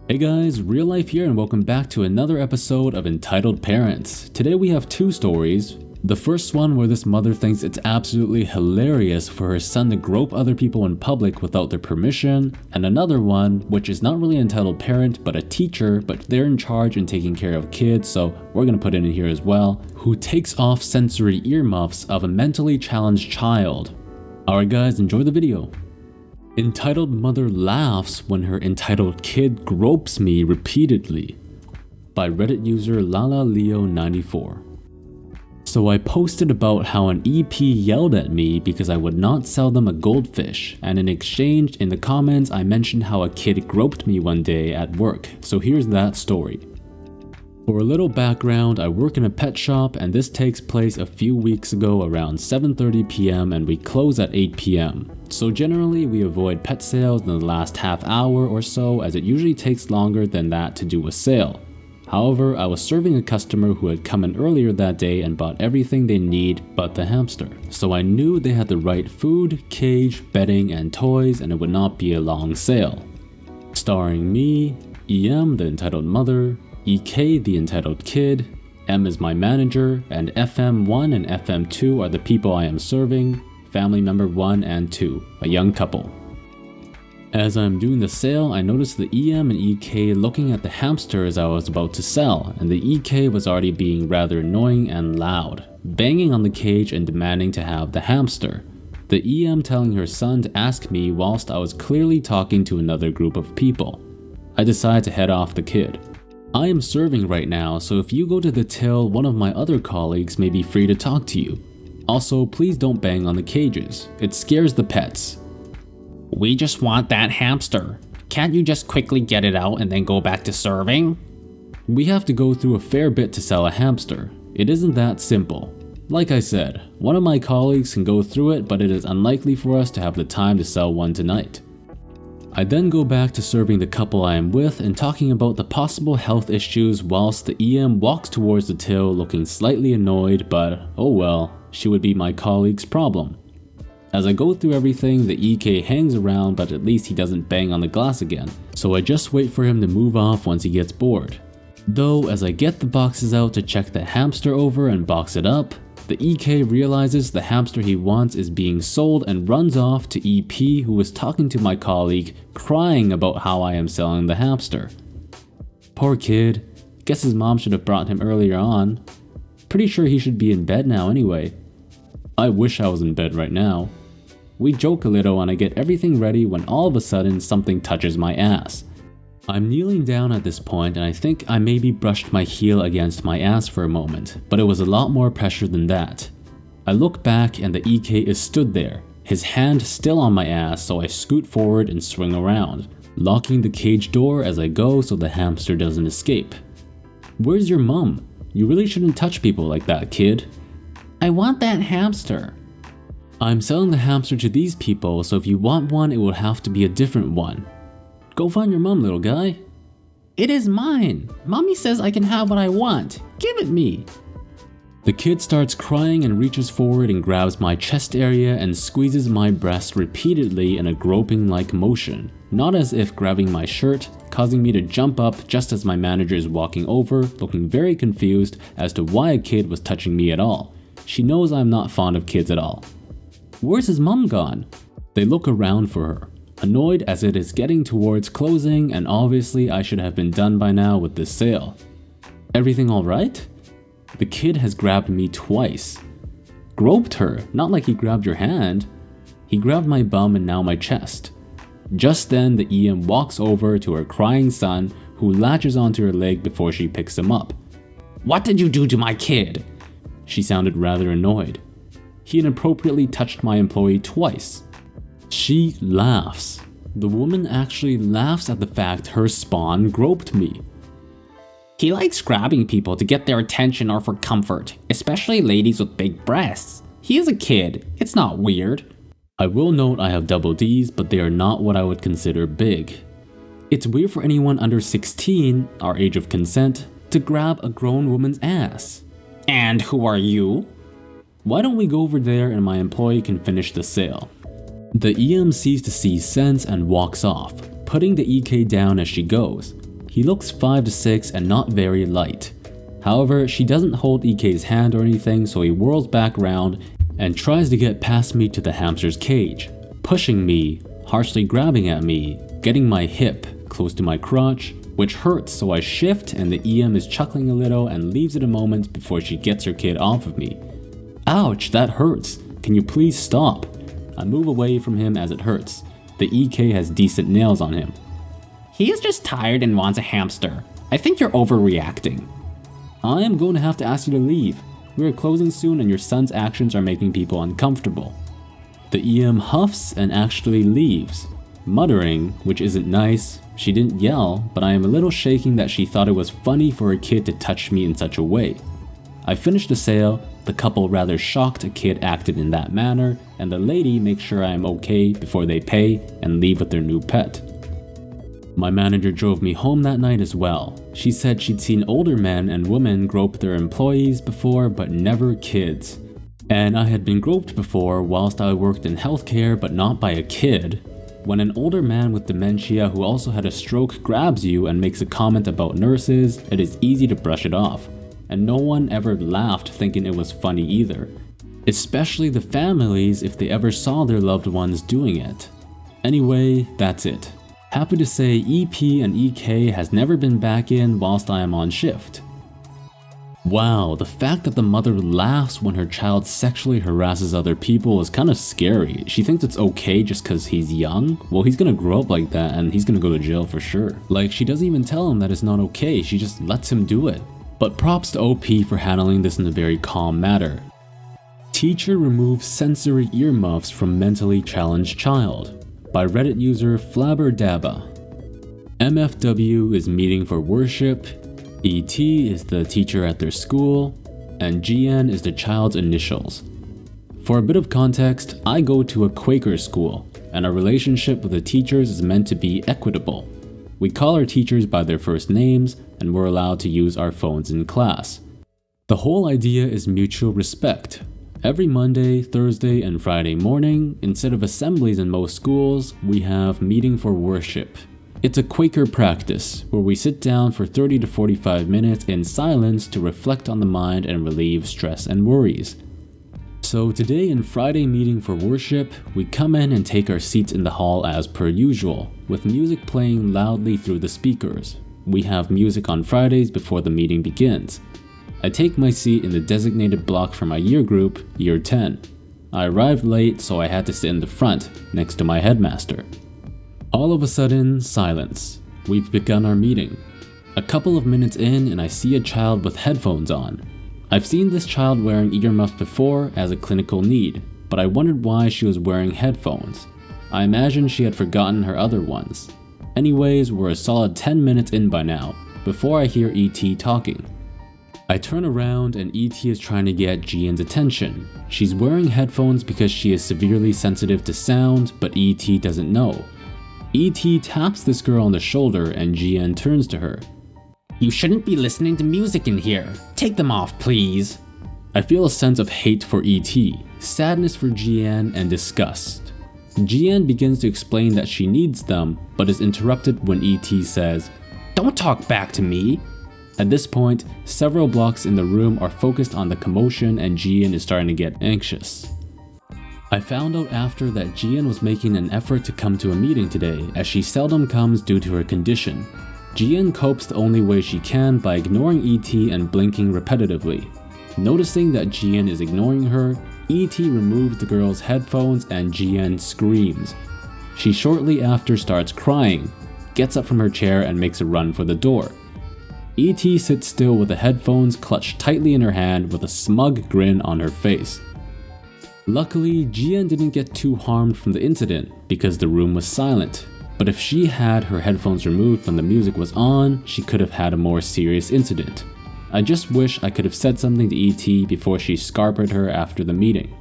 Hey guys, Real Life here and welcome back to another episode of Entitled Parents. Today we have two stories. The first one where this mother thinks it's absolutely hilarious for her son to grope other people in public without their permission, and another one which is not really an entitled parent but a teacher, but they're in charge and taking care of kids, so we're gonna put it in here as well, who takes off sensory earmuffs of a mentally challenged child. Alright guys, enjoy the video. Entitled mother laughs when her entitled kid gropes me repeatedly, by Reddit user LalaLeo94. So I posted about how an EP yelled at me because I would not sell them a goldfish, and in exchange in the comments I mentioned how a kid groped me one day at work, so here's that story. For a little background, I work in a pet shop and this takes place a few weeks ago around 7:30 p.m. and we close at 8 p.m. So generally we avoid pet sales in the last half hour or so, as it usually takes longer than that to do a sale. However, I was serving a customer who had come in earlier that day and bought everything they need but the hamster. So I knew they had the right food, cage, bedding, and toys, and it would not be a long sale. Starring me, EM the entitled mother, EK the entitled kid, M is my manager, and FM1 and FM2 are the people I am serving, family member 1 and 2, a young couple. As I'm doing the sale, I noticed the EM and EK looking at the hamster as I was about to sell, and the EK was already being rather annoying and loud, banging on the cage and demanding to have the hamster. The EM telling her son to ask me whilst I was clearly talking to another group of people. I decided to head off the kid. I am serving right now, so if you go to the till, one of my other colleagues may be free to talk to you. Also, please don't bang on the cages. It scares the pets. We just want that hamster. Can't you just quickly get it out and then go back to serving? We have to go through a fair bit to sell a hamster. It isn't that simple. Like I said, one of my colleagues can go through it, but it is unlikely for us to have the time to sell one tonight. I then go back to serving the couple I am with and talking about the possible health issues whilst the EM walks towards the till looking slightly annoyed, but oh well, she would be my colleague's problem. As I go through everything, the EK hangs around, but at least he doesn't bang on the glass again, so I just wait for him to move off once he gets bored. Though as I get the boxes out to check the hamster over and box it up, the EK realizes the hamster he wants is being sold and runs off to EP, who was talking to my colleague, crying about how I am selling the hamster. Poor kid. Guess his mom should have brought him earlier on. Pretty sure he should be in bed now anyway. I wish I was in bed right now. We joke a little and I get everything ready when all of a sudden something touches my ass. I'm kneeling down at this point and I think I maybe brushed my heel against my ass for a moment, but it was a lot more pressure than that. I look back and the EK is stood there, his hand still on my ass, so I scoot forward and swing around, locking the cage door as I go so the hamster doesn't escape. Where's your mom? You really shouldn't touch people like that, kid. I want that hamster. I'm selling the hamster to these people, so if you want one, it will have to be a different one. Go find your mom, little guy. It is mine. Mommy says I can have what I want. Give it me. The kid starts crying and reaches forward and grabs my chest area and squeezes my breast repeatedly in a groping-like motion, not as if grabbing my shirt, causing me to jump up just as my manager is walking over, looking very confused as to why a kid was touching me at all. She knows I'm not fond of kids at all. Where's his mom gone? They look around for her, annoyed as it is getting towards closing and obviously I should have been done by now with this sale. Everything alright? The kid has grabbed me twice. Groped her, not like he grabbed your hand. He grabbed my bum and now my chest. Just then the EM walks over to her crying son, who latches onto her leg before she picks him up. What did you do to my kid? She sounded rather annoyed. He inappropriately touched my employee twice. She laughs. The woman actually laughs at the fact her spawn groped me. He likes grabbing people to get their attention or for comfort, especially ladies with big breasts. He is a kid. It's not weird. I will note I have double D's, but they are not what I would consider big. It's weird for anyone under 16, our age of consent, to grab a grown woman's ass. And who are you? Why don't we go over there and my employee can finish the sale? The EM sees to see sense and walks off, putting the EK down as she goes. He looks 5 to 6 and not very light. However, she doesn't hold EK's hand or anything, so he whirls back around and tries to get past me to the hamster's cage, pushing me, harshly grabbing at me, getting my hip close to my crotch, which hurts, so I shift and the EM is chuckling a little and leaves it a moment before she gets her kid off of me. Ouch, that hurts. Can you please stop? I move away from him as it hurts. The EK has decent nails on him. He is just tired and wants a hamster. I think you're overreacting. I am going to have to ask you to leave. We are closing soon and your son's actions are making people uncomfortable. The EM huffs and actually leaves, muttering, which isn't nice. She didn't yell, but I am a little shaking that she thought it was funny for a kid to touch me in such a way. I finish the sale, the couple rather shocked a kid acted in that manner, and the lady makes sure I am okay before they pay and leave with their new pet. My manager drove me home that night as well. She said she'd seen older men and women grope their employees before, but never kids. And I had been groped before whilst I worked in healthcare, but not by a kid. When an older man with dementia who also had a stroke grabs you and makes a comment about nurses, it is easy to brush it off. And no one ever laughed thinking it was funny either. Especially the families if they ever saw their loved ones doing it. Anyway, that's it. Happy to say EP and EK has never been back in whilst I am on shift. Wow, the fact that the mother laughs when her child sexually harasses other people is kinda scary. She thinks it's okay just cause he's young? Well, he's gonna grow up like that and he's gonna go to jail for sure. Like, she doesn't even tell him that it's not okay, she just lets him do it. But props to OP for handling this in a very calm manner. Teacher removes sensory earmuffs from mentally challenged child, by Reddit user Flabberdabba. MFW is meeting for worship, ET is the teacher at their school, and GN is the child's initials. For a bit of context, I go to a Quaker school, and our relationship with the teachers is meant to be equitable. We call our teachers by their first names, and we're allowed to use our phones in class. The whole idea is mutual respect. Every Monday, Thursday, and Friday morning, instead of assemblies in most schools, we have meeting for worship. It's a Quaker practice, where we sit down for 30 to 45 minutes in silence to reflect on the mind and relieve stress and worries. So today in Friday meeting for worship, we come in and take our seats in the hall as per usual, with music playing loudly through the speakers. We have music on Fridays before the meeting begins. I take my seat in the designated block for my year group, year 10. I arrived late, so I had to sit in the front, next to my headmaster. All of a sudden, silence. We've begun our meeting. A couple of minutes in and I see a child with headphones on. I've seen this child wearing earmuffs before as a clinical need, but I wondered why she was wearing headphones. I imagined she had forgotten her other ones. Anyways, we're a solid 10 minutes in by now, before I hear ET talking. I turn around and ET is trying to get GN's attention. She's wearing headphones because she is severely sensitive to sound, but ET doesn't know. ET taps this girl on the shoulder and GN turns to her. You shouldn't be listening to music in here. Take them off, please. I feel a sense of hate for ET, sadness for GN, and disgust. GN begins to explain that she needs them, but is interrupted when ET says, Don't talk back to me. At this point, several blocks in the room are focused on the commotion and GN is starting to get anxious. I found out after that GN was making an effort to come to a meeting today, as she seldom comes due to her condition. GN copes the only way she can by ignoring ET and blinking repetitively. Noticing that GN is ignoring her, ET removes the girl's headphones and GN screams. She shortly after starts crying, gets up from her chair and makes a run for the door. ET sits still with the headphones clutched tightly in her hand with a smug grin on her face. Luckily, GN didn't get too harmed from the incident because the room was silent, but if she had her headphones removed when the music was on, she could have had a more serious incident. I just wish I could have said something to ET before she scarpered her after the meeting.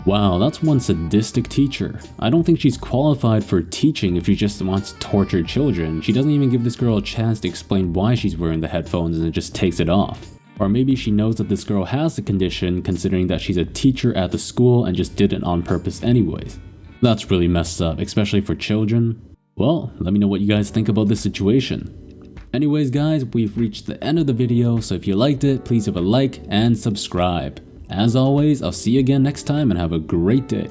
Wow, that's one sadistic teacher. I don't think she's qualified for teaching if she just wants to torture children. She doesn't even give this girl a chance to explain why she's wearing the headphones and just takes it off. Or maybe she knows that this girl has the condition considering that she's a teacher at the school and just did it on purpose anyways. That's really messed up, especially for children. Well, let me know what you guys think about this situation. Anyways guys, we've reached the end of the video, so if you liked it, please have a like and subscribe. As always, I'll see you again next time and have a great day.